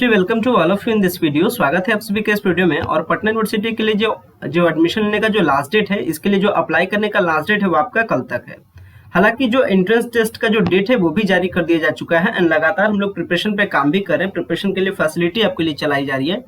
Welcome to all of you in this video. स्वागत है आप सभी के इस वीडियो में। और पटना यूनिवर्सिटी के लिए जो एडमिशन लेने का जो लास्ट डेट है, इसके लिए जो अप्लाई करने का लास्ट डेट है वो आपका कल तक है। हालांकि जो एंट्रेंस टेस्ट का जो डेट है वो भी जारी कर दिया जा चुका है एंड लगातार हम लोग प्रिपरेशन पे काम भी कर रहे हैं। प्रिपरेशन के लिए फैसिलिटी आपके लिए चलाई जा रही है,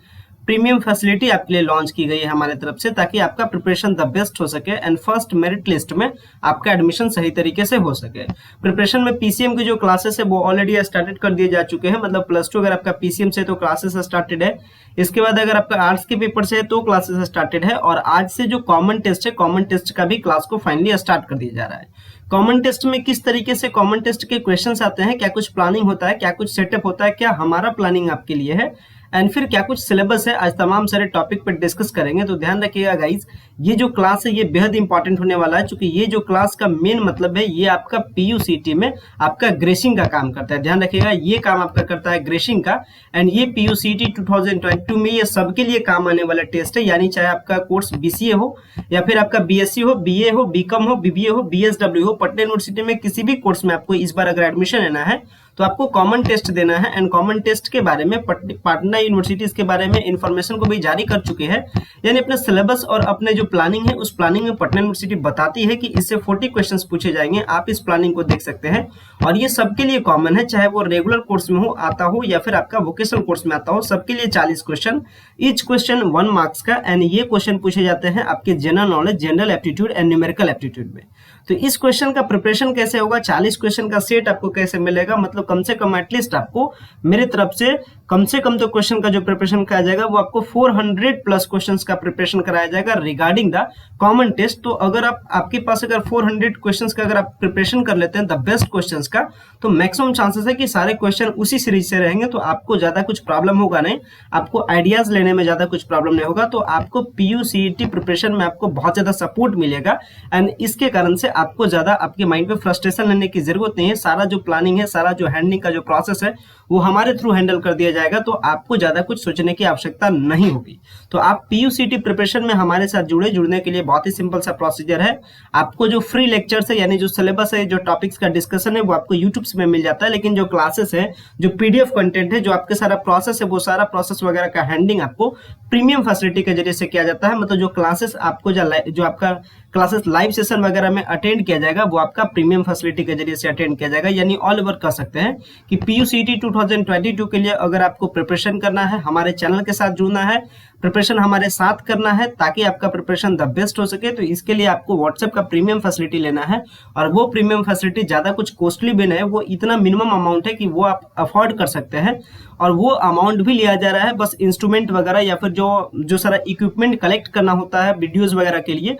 प्रीमियम फैसिलिटी आपके लिए लॉन्च की गई है हमारे तरफ से, ताकि आपका प्रिपरेशन द बेस्ट हो सके एंड फर्स्ट मेरिट लिस्ट में आपका एडमिशन सही तरीके से हो सके। प्रिपरेशन में पीसीएम की जो क्लासेस है वो ऑलरेडी स्टार्टेड कर दिए जा चुके हैं। मतलब +2 अगर आपका पीसीएम से तो क्लासेस स्टार्टेड है। इसके बाद अगर आपका आर्ट्स के पेपर से है तो क्लासेस स्टार्टेड है। और आज से जो कॉमन टेस्ट है, कॉमन टेस्ट का भी क्लास को फाइनली स्टार्ट कर दिया जा रहा है। कॉमन टेस्ट में किस तरीके से कॉमन टेस्ट के क्वेश्चंस आते हैं, क्या कुछ प्लानिंग होता है, क्या कुछ सेटअप होता है, क्या हमारा प्लानिंग आपके लिए है एंड फिर क्या कुछ सिलेबस है, आज तमाम सारे टॉपिक पर डिस्कस करेंगे। तो ध्यान रखिएगा गाइज, ये जो क्लास है ये बेहद इंपॉर्टेंट होने वाला है, क्योंकि ये जो क्लास का मेन मतलब है ये आपका पीयूसीटी में आपका ग्रेसिंग का काम करता है। ध्यान रखिएगा, ये काम आपका करता है ग्रेसिंग का एंड ये पीयूसीटी 2022 में ये सबके लिए काम आने वाला टेस्ट है। यानी चाहे आपका कोर्स बीसीए हो या फिर आपका बीएससी हो, बीए हो, बीकॉम हो, बीबीए हो, बीएसडब्ल्यू हो, पटना यूनिवर्सिटी में किसी भी कोर्स में आपको इस बार अगर एडमिशन लेना है तो आपको कॉमन टेस्ट देना है। एंड कॉमन टेस्ट के बारे में पटना यूनिवर्सिटी इसके बारे में इंफॉर्मेशन को भी जारी कर चुके हैं। यानी अपने सिलेबस और अपने जो प्लानिंग है उस प्लानिंग में पटना यूनिवर्सिटी बताती है कि इससे 40 क्वेश्चंस पूछे जाएंगे। आप इस प्लानिंग को देख सकते हैं और ये सबके लिए कॉमन है, चाहे वो रेगुलर कोर्स में हो आता हो या फिर आपका वोकेशनल कोर्स में आता हो, सबके लिए 40 क्वेश्चन, ईच क्वेश्चन 1 मार्क्स का। एंड ये क्वेश्चन पूछे जाते हैं आपके general knowledge, general aptitude and numerical aptitude में। तो इस क्वेश्चन का प्रिपरेशन कैसे होगा, 40 क्वेश्चन का सेट आपको कैसे मिलेगा, मतलब कम से कम एटलीस्ट आपको मेरे तरफ से कम तो क्वेश्चन का जो प्रिपरेशन कराया जाएगा वो आपको 400 प्लस क्वेश्चंस का प्रिपरेशन कराया जाएगा रिगार्डिंग द कॉमन टेस्ट। तो अगर आपके पास अगर 400 क्वेश्चंस का अगर आप प्रिपरेशन कर लेते हैं द बेस्ट क्वेश्चंस का, तो मैक्सिमम चांसेस है कि सारे क्वेश्चन उसी सीरीज से रहेंगे, तो आपको ज्यादा कुछ प्रॉब्लम होगा नहीं, आपको आइडियाज लेने में ज्यादा कुछ प्रॉब्लम नहीं होगा। तो आपको पीयूसीटी प्रिपरेशन में आपको बहुत ज्यादा सपोर्ट मिलेगा एंड इसके कारण से आपको ज्यादा आपके माइंड पे फ्रस्ट्रेशन लेने की जरूरत नहीं है। सारा जो प्लानिंग है, सारा जो हैंडलिंग का जो प्रोसेस है वो हमारे थ्रू हैंडल कर दिया जाएगा, तो आपको ज्यादा कुछ सोचने की आवश्यकता नहीं होगी। तो आप पीयूसीटी प्रिपरेशन में हमारे साथ जुड़ने के लिए बहुत ही सिंपल सा प्रोसीजर है। आपको जो फ्री लेक्चर्स है, यानी जो सिलेबस है, जो टॉपिक्स का डिस्कशन है, वो आपको यूट्यूब में मिल जाता है। लेकिन जो क्लासेस है, जो पीडीएफ कंटेंट है, जो आपके सारा प्रोसेस है, वो सारा प्रोसेस वगैरह का हैंडलिंग आपको प्रीमियम फैसिलिटी के जरिए से किया जाता है। मतलब जो क्लासेस आपको जो आपका क्लासेस लाइव सेशन वगैरह में अटेंड किया जाएगा वो आपका प्रीमियम फैसिलिटी के जरिए से अटेंड किया जाएगा। यानी ऑल ओवर कह सकते हैं कि पीयूसीटी 2022 के लिए अगर आपको प्रिपरेशन करना है, हमारे चैनल के साथ जुड़ना है, प्रिपरेशन हमारे साथ करना है ताकि आपका प्रिपरेशन द बेस्ट हो सके, तो इसके लिए आपको व्हाट्सएप का प्रीमियम फैसिलिटी लेना है। और वो प्रीमियम फैसिलिटी ज्यादा कुछ कॉस्टली भी नहीं है, वो इतना मिनिमम अमाउंट है कि वो आप अफोर्ड कर सकते हैं। और वो अमाउंट भी लिया जा रहा है बस इंस्ट्रूमेंट वगैरह या फिर जो सारा इक्विपमेंट कलेक्ट करना होता है वीडियोस वगैरह के लिए,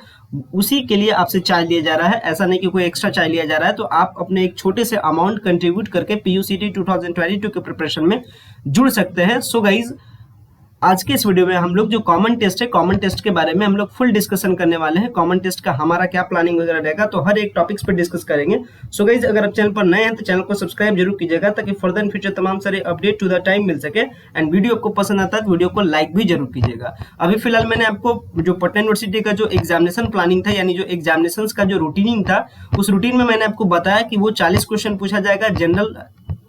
उसी के लिए आपसे चार्ज लिया जा रहा है। ऐसा नहीं कि कोई एक्स्ट्रा चार्ज लिया जा रहा है। तो आप अपने एक छोटे से अमाउंट कंट्रीब्यूट करके पीयूसीटी 2022 के प्रिपरेशन में जुड़ सकते हैं। सो गाइज, आज के इस वीडियो में हम लोग जो कॉमन टेस्ट है, कॉमन टेस्ट के बारे में हम लोग फुल डिस्कशन करने वाले हैं। कॉमन टेस्ट का हमारा क्या प्लानिंग वगैरह रहेगा, तो हर एक टॉपिक्स पे डिस्कस करेंगे। सो गाइज, अगर आप चैनल पर नए हैं तो चैनल को सब्सक्राइब जरूर कीजिएगा, ताकि फर्दर इन फ्यूचर तमाम सारे अपडेट टू द टाइम मिल सके। एंड वीडियो आपको पसंद आता है तो वीडियो को लाइक भी जरूर कीजिएगा। अभी फिलहाल मैंने आपको जो पटना यूनिवर्सिटी का जो एग्जामिनेशन प्लानिंग था, यानी जो एग्जामिनेशन का जो रूटीनिंग था, उस रूटीन में मैंने आपको बताया कि वो 40 क्वेश्चन पूछा जाएगा, जनरल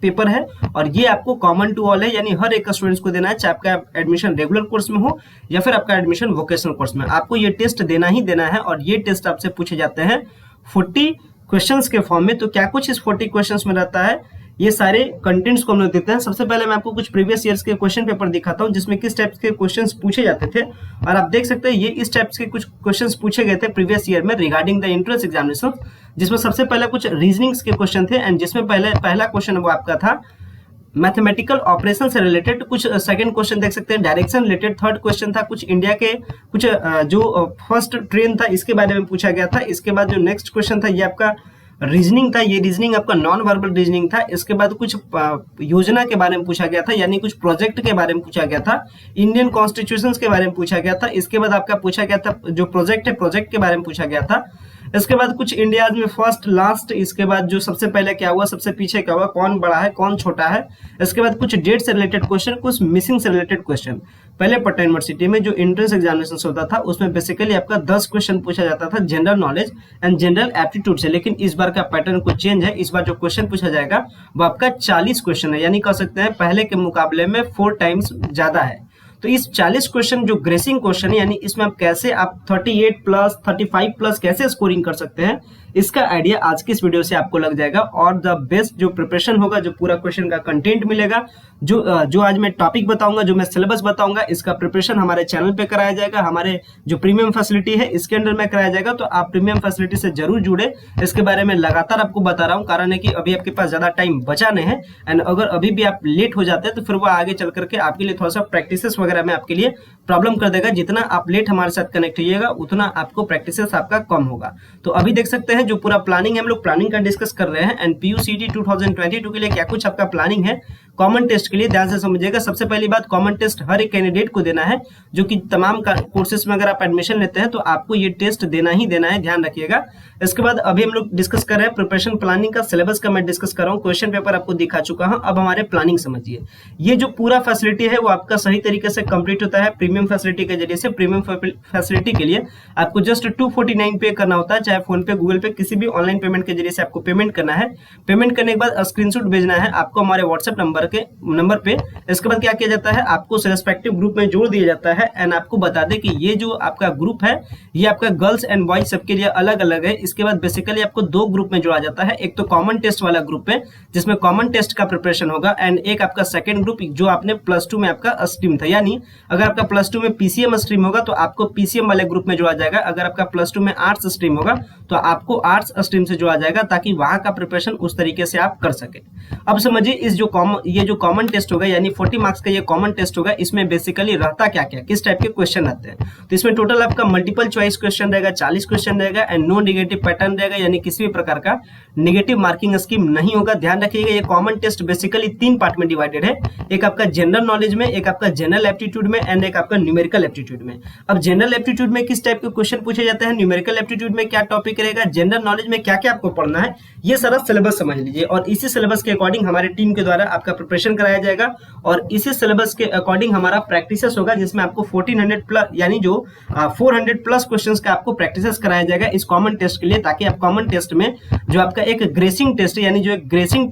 पेपर है और ये आपको कॉमन टू ऑल है। यानी हर एक स्टूडेंट्स को देना है, चाहे आपका एडमिशन रेगुलर कोर्स में हो या फिर आपका एडमिशन वोकेशनल कोर्स में, आपको ये टेस्ट देना ही देना है। और ये टेस्ट आपसे पूछे जाते हैं 40 क्वेश्चंस के फॉर्म में। तो क्या कुछ इस 40 क्वेश्चंस में रहता है, ये सारे कंटेंट्स को हम लोग देते हैं। सबसे पहले मैं आपको कुछ प्रीवियस ईयर्स के क्वेश्चन पेपर दिखाता हूं, जिसमें किस टाइप के क्वेश्चंस पूछे जाते थे। और आप देख सकते हैं ये इस टाइप के कुछ क्वेश्चंस पूछे गए थे प्रीवियस ईयर में रिगार्डिंग द एंट्रेंस एग्जामिनेशन, जिसमें सबसे पहले कुछ रीजनिंग्स के क्वेश्चन थे। एंड जिसमें पहला क्वेश्चन वो आपका था मैथमेटिकल ऑपरेशन से रिलेटेड। कुछ सेकंड क्वेश्चन देख सकते हैं डायरेक्शन रिलेटेड। थर्ड क्वेश्चन था कुछ इंडिया के कुछ जो फर्स्ट ट्रेन था इसके बारे में पूछा गया था। इसके बाद जो नेक्स्ट क्वेश्चन था ये आपका रीजनिंग था, ये रीजनिंग आपका नॉन वर्बल रीजनिंग था। इसके बाद कुछ योजना के बारे में पूछा गया था, यानी कुछ प्रोजेक्ट के बारे में पूछा गया था। इंडियन कॉन्स्टिट्यूशन के बारे में पूछा गया था। इसके बाद आपका पूछा गया था जो प्रोजेक्ट है, प्रोजेक्ट के बारे में पूछा गया था। इसके बाद कुछ इंडिया में फर्स्ट लास्ट, इसके बाद जो सबसे पहले क्या हुआ, सबसे पीछे क्या हुआ, कौन बड़ा है कौन छोटा है। इसके बाद कुछ डेट से रिलेटेड क्वेश्चन, कुछ मिसिंग से रिलेटेड क्वेश्चन। पहले पटना यूनिवर्सिटी में जो एंट्रेंस एग्जामिनेशन होता था उसमें बेसिकली आपका 10 क्वेश्चन पूछा जाता था general knowledge and general aptitude से, लेकिन इस बार का पैटर्न कुछ चेंज है। इस बार जो क्वेश्चन पूछा जाएगा वो आपका 40 क्वेश्चन है, यानी कह सकते हैं पहले के मुकाबले में 4 टाइम्स ज्यादा है। तो इस 40 क्वेश्चन जो ग्रेसिंग क्वेश्चन है, यानी इसमें आप कैसे आप 38 प्लस 35 प्लस कैसे स्कोरिंग कर सकते हैं, इसका आइडिया आज की इस वीडियो से आपको लग जाएगा। और द बेस्ट जो प्रिपरेशन होगा, जो पूरा क्वेश्चन का कंटेंट मिलेगा, जो आज मैं टॉपिक बताऊंगा, जो मैं सिलेबस बताऊंगा, इसका प्रिपरेशन हमारे चैनल पे कराया जाएगा। हमारे जो प्रीमियम फैसिलिटी है इसके अंडर में कराया जाएगा, तो आप प्रीमियम फैसिलिटी से जरूर जुड़े। इसके बारे में लगातार आपको बता रहा हूँ, कारण है कि अभी आपके पास ज्यादा टाइम बचा नहीं है, एंड अगर अभी भी आप लेट हो जाते हैं तो फिर वो आगे चल करके आपके लिए थोड़ा सा प्रैक्टिसेस वगैरह में आपके लिए प्रॉब्लम कर देगा। जितना आप लेट हमारे साथ कनेक्ट होइएगा उतना आपको प्रैक्टिसेस आपका कम होगा। तो अभी देख सकते हैं जो पूरा प्लानिंग है, हम लोग प्लानिंग का डिस्कस कर रहे हैं, एंड पीयूसीटी 2022 के लिए क्या कुछ आपका प्लानिंग है कॉमन टेस्ट के लिए, ध्यान से समझिएगा। सबसे पहली बात, कॉमन टेस्ट हर एक कैंडिडेट को देना है, जो कि तमाम कोर्सेज में अगर आप एडमिशन लेते हैं तो आपको ये टेस्ट देना ही देना है, ध्यान रखिएगा। इसके बाद अभी हम लोग डिस्कस कर रहे हैं प्रिपरेशन प्लानिंग का, सिलेबस का मैं डिस्कस कर रहा हूँ, क्वेश्चन पेपर आपको दिखा चुका हूं। अब हमारे प्लानिंग समझिए। ये जो पूरा फैसिलिटी है वो आपका सही तरीके से कंप्लीट होता है प्रीमियम फैसिलिटी के जरिए से। प्रीमियम फैसिलिटी के लिए आपको जस्ट 249 पे करना होता है, चाहे फोन पे, गूगल पे, किसी भी ऑनलाइन पेमेंट के जरिए से आपको पेमेंट करना है। पेमेंट करने के बाद स्क्रीनशॉट भेजना है आपको हमारे व्हाट्सएप नंबर पे। इसके बाद क्या किया जाता है, आपको रेस्पेक्टिव ग्रुप में जोड़ दिया जाता है, एंड आपको बता दे कि ये जो आपका ग्रुप है ये आपका गर्ल्स एंड बॉयज सबके लिए अलग अलग है। इसके बाद बेसिकली आपको 2 ग्रुप में जोड़ा जाता है, एक तो कॉमन टेस्ट वाला ग्रुप है जिसमें कॉमन टेस्ट का प्रिपरेशन होगा, एंड एक आपका सेकंड ग्रुप जो आपने +2 में आपका स्ट्रीम था, यानी अगर आपका +2 में पीसीएम स्ट्रीम होगा तो आपको पीसीएम वाले ग्रुप में जोड़ा जाएगा। अगर आपका +2 में आर्ट्स स्ट्रीम होगा तो आपको आर्ट्स स्ट्रीम से जोड़ा जाएगा, ताकि वहां का प्रिपरेशन उस तरीके से आप कर सके। अब समझिए इस ये जो कॉमन टेस्ट होगा, यानी 40 मार्क्स का ये कॉमन टेस्ट होगा, इसमें बेसिकली रहता क्या क्या, किस टाइप के क्वेश्चन आते हैं। तो इसमें टोटल आपका मल्टीपल चॉइस क्वेश्चन रहेगा, 40 क्वेश्चन रहेगा, एंड नो नेगेटिव पैटर्न रहेगा, यानी किसी भी प्रकार का नेगेटिव मार्किंग स्कीम नहीं होगा। ध्यान रखिएगा ये कॉमन टेस्ट बेसिकली 3 पार्ट में डिवाइडेड है, एक आपका जनरल नॉलेज में, एक आपका जनरल एप्टीट्यूड में, एंड एक आपका न्यूमेरिकल एप्टीट्यूड में। अब जनरल एप्टीट्यूड में किस टाइप के क्वेश्चन पूछे जाते हैं, न्यूमेरिकल एप्टीट्यूड में क्या टॉपिक रहेगा, जनरल नॉलेज में क्या क्या आपको पढ़ना है, ये सारा सिलेबस समझ लीजिए। और इसी सिलेबस के अकॉर्डिंग हमारी टीम के द्वारा आपका प्रिपरेशन कराया जाएगा, और इसी सिलेबस के अकॉर्डिंग हमारा प्रैक्टिसेस होगा, जिसमें आपको 1400 प्लस, यानी जो 400 प्लस क्वेश्चंस का आपको प्रैक्टिसेस कराया जाएगा इस कॉमन टेस्ट के लिए, ताकि आप कॉमन टेस्ट में जो आपका एक ग्रेसिंग टेस्ट, यानी जो एक ग्रेसिंग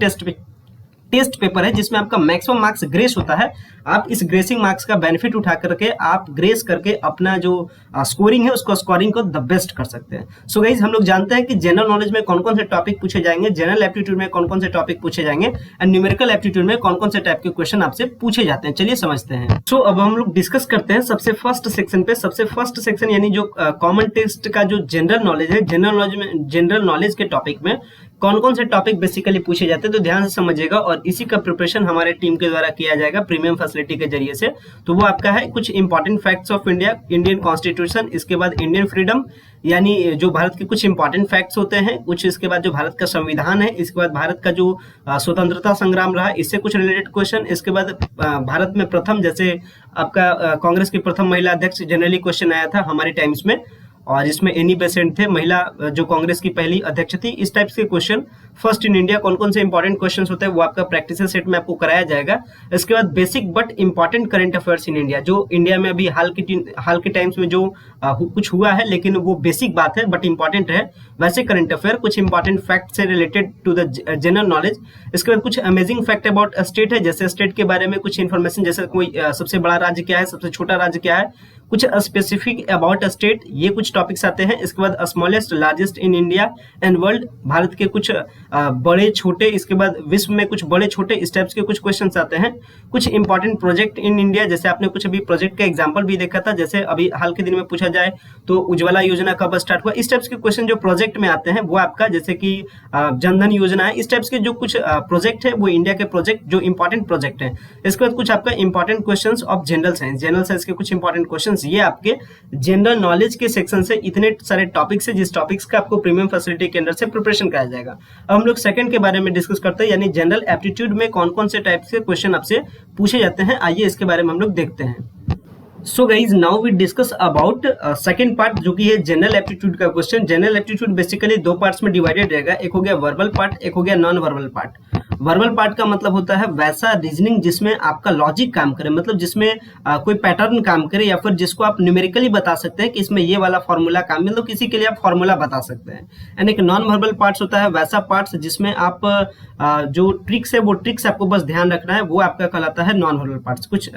टेस्ट पेपर है जिसमें आपका मैक्सिमम मार्क्स ग्रेस होता है, आप इस ग्रेसिंग मार्क्स का बेनिफिट उठा करके आप ग्रेस करके अपना जो स्कोरिंग है उसको स्कोरिंग को द बेस्ट कर सकते हैं। सो गाइज हम लोग जानते हैं कि जनरल नॉलेज में कौन कौन से टॉपिक पूछे जाएंगे, जनरल एप्टीट्यूड में कौन कौन से टॉपिक पूछे जाएंगे, एंड न्यूमेरिकल एप्टीट्यूड में कौन कौन से टाइप के क्वेश्चन आपसे पूछे जाते हैं। चलिए समझते हैं। सो अब हम लोग डिस्कस करते हैं सबसे फर्स्ट सेक्शन पे। सबसे फर्स्ट सेक्शन यानी जो कॉमन टेस्ट का जो जनरल नॉलेज है, जनरल नॉलेज के टॉपिक में कौन कौन से टॉपिक बेसिकली पूछे जाते हैं, तो ध्यान से समझिएगा। और इसी का प्रिपरेशन हमारे टीम के द्वारा किया जाएगा प्रीमियम फैसिलिटी के जरिए से। तो वो आपका है कुछ important facts of India, Indian constitution, इसके बाद इंडियन फ्रीडम, यानी जो भारत के कुछ इंपॉर्टेंट फैक्ट्स होते हैं, कुछ इसके बाद जो भारत का संविधान है, इसके बाद भारत का जो स्वतंत्रता संग्राम रहा, इससे कुछ रिलेटेड क्वेश्चन, इसके बाद भारत में प्रथम, जैसे आपका कांग्रेस की प्रथम महिला अध्यक्ष जनरली क्वेश्चन आया था हमारे टाइम्स में, और इसमें एनी बेसेंट थे, महिला जो कांग्रेस की पहली अध्यक्ष थी। इस टाइप के क्वेश्चन फर्स्ट इन इंडिया कौन कौन से इंपॉर्टेंट क्वेश्चंस होते हैं वो आपका प्रैक्टिस सेट में आपको कराया जाएगा। इसके बाद basic but important current affairs in India, जो इंडिया में अभी हाल के टाइम्स में जो कुछ हुआ है, लेकिन वो बेसिक बात है बट इंपॉर्टेंट है, वैसे करंट अफेयर, कुछ इंपॉर्टेंट फैक्ट से related to the general knowledge. इसके बाद कुछ अमेजिंग फैक्ट अबाउट स्टेट है, जैसे स्टेट के बारे में कुछ इन्फॉर्मेशन, जैसे कोई सबसे बड़ा राज्य क्या है, सबसे छोटा राज्य क्या है, कुछ स्पेसिफिक अबाउट स्टेट, ये कुछ टॉपिक्स आते हैं। इसके बाद smallest largest in India and world, Bharat के कुछ बड़े छोटे, इसके बाद विश्व में कुछ बड़े छोटे, इस टाइप्स के कुछ क्वेश्चंस आते हैं। कुछ इंपॉर्टेंट प्रोजेक्ट इन इंडिया, जैसे आपने कुछ अभी प्रोजेक्ट का एग्जांपल भी देखा था, जैसे अभी हाल के दिन में पूछा जाए तो उज्ज्वला योजना कब स्टार्ट हुआ, इस टाइप्स के क्वेश्चन जो प्रोजेक्ट में आते हैं वो आपका, जैसे कि जनधन योजना है, इस टाइप्स के जो कुछ प्रोजेक्ट है वो इंडिया के प्रोजेक्ट जो इंपॉर्टेंट प्रोजेक्ट है। इसके बाद कुछ आपका important question of general science के कुछ इंपॉर्टेंट क्वेश्चन, ये आपके जनरल नॉलेज के सेक्शन से इतने सारे टॉपिक्स है जिस टॉपिक्स का आपको प्रीमियम फैसिलिटी के अंदर से प्रिपरेशन कराया जाएगा। अब हम लोग सेकंड के बारे में डिस्कस करते हैं, यानी जनरल एप्टीट्यूड में कौन कौन से टाइप के क्वेश्चन आपसे पूछे जाते हैं। आइए इसके बारे में हम लोग देखते हैं। So guys now we discuss about second part जो कि है जनरल एप्टीट्यूड का क्वेश्चन। जनरल एप्टीट्यूड बेसिकली दो पार्ट्स में डिवाइडेड रहेगा, एक हो गया वर्बल पार्ट, एक हो गया non verbal part. Verbal part का मतलब होता है वैसा रीजनिंग जिसमें आपका लॉजिक काम करे, मतलब जिसमें कोई पैटर्न काम करे, या फिर जिसको आप न्यूमेरिकली बता सकते हैं कि इसमें ये वाला फॉर्मूला काम, मतलब किसी के लिए आप फॉर्मूला बता सकते हैं। एंड एक नॉन वर्बल पार्ट्स होता है वैसा पार्ट्स जिसमें आप जो ट्रिक्स है वो ट्रिक्स आपको बस ध्यान रखना है, वो आपका कहलाता है नॉन वर्बल पार्ट्स। कुछ